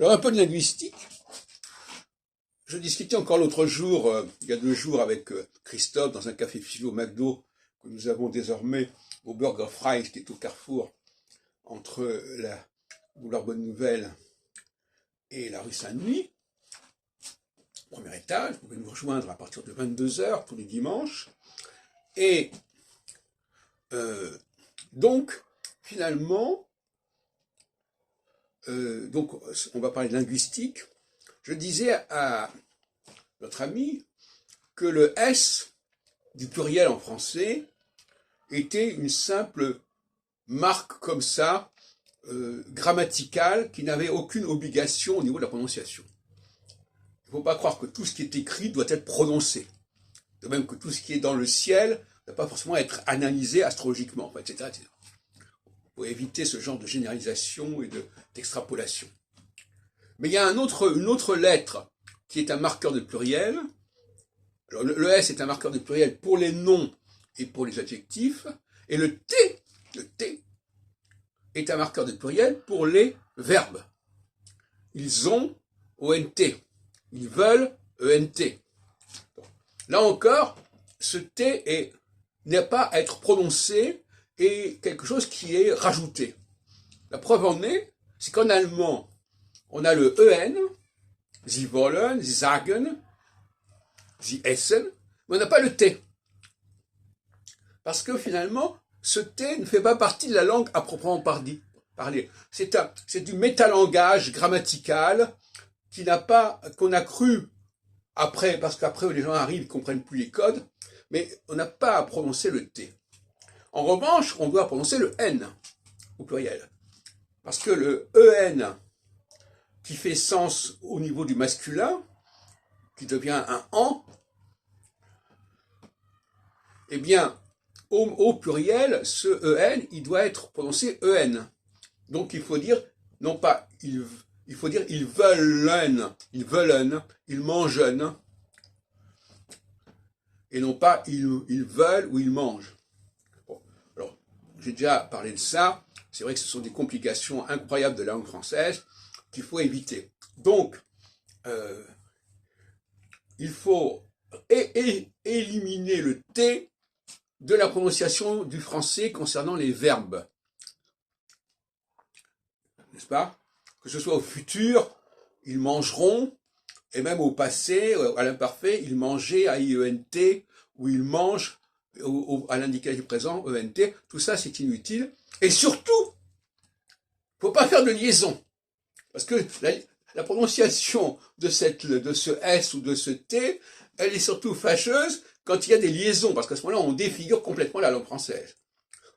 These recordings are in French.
Alors un peu de linguistique. Je discutais encore l'autre jour, il y a 2 jours, avec Christophe dans un café philo McDo que nous avons désormais au Burger Fries, qui est au carrefour entre la boulevard Bonne Nouvelle et la rue Saint-Denis. Premier étage, vous pouvez nous rejoindre à partir de 22h tous les dimanches. Et donc, finalement, on va parler de linguistique. Je disais à notre ami que le S du pluriel en français était une simple marque comme ça, grammaticale, qui n'avait aucune obligation au niveau de la prononciation. Il ne faut pas croire que tout ce qui est écrit doit être prononcé. De même que tout ce qui est dans le ciel ne doit pas forcément être analysé astrologiquement, etc., etc. Il faut éviter ce genre de généralisation et d'extrapolation. Mais il y a une autre lettre qui est un marqueur de pluriel. Alors, le S est un marqueur de pluriel pour les noms et pour les adjectifs. Et le T est un marqueur de pluriel pour les verbes. Ils ont ONT. Ils veulent ENT. Là encore, ce T n'est pas à être prononcé et quelque chose qui est rajouté. La preuve en est, c'est qu'en allemand, on a le EN, Sie wollen, Sie sagen, Sie essen, mais on n'a pas le T. Parce que finalement, ce T ne fait pas partie de la langue à proprement parler. C'est du métalangage grammatical qu'on a cru après, parce qu'après les gens arrivent, ils ne comprennent plus les codes, mais on n'a pas à prononcer le T. En revanche, on doit prononcer le N au pluriel. Parce que le EN, qui fait sens au niveau du masculin, qui devient un AN, eh bien, au pluriel, ce EN, il doit être prononcé EN. Donc il faut dire, non pas, il faut dire ils veulent, ils mangent, et non pas ils veulent ou ils mangent. Bon, alors, j'ai déjà parlé de ça, c'est vrai que ce sont des complications incroyables de la langue française qu'il faut éviter. Donc, il faut éliminer le T de la prononciation du français concernant les verbes. N'est-ce pas? Que ce soit au futur, ils mangeront, et même au passé, à l'imparfait, ils mangeaient à IENT, ou ils mangent à l'indicatif présent, ENT. Tout ça, c'est inutile. Et surtout, il ne faut pas faire de liaison. Parce que la prononciation de ce S ou de ce T, elle est surtout fâcheuse quand il y a des liaisons, parce qu'à ce moment-là, on défigure complètement la langue française.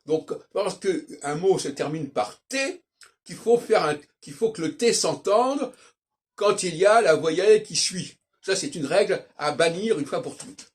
Donc, parce qu'un mot se termine par T, qu'il faut que le T s'entende quand il y a la voyelle qui suit. Ça, c'est une règle à bannir une fois pour toutes.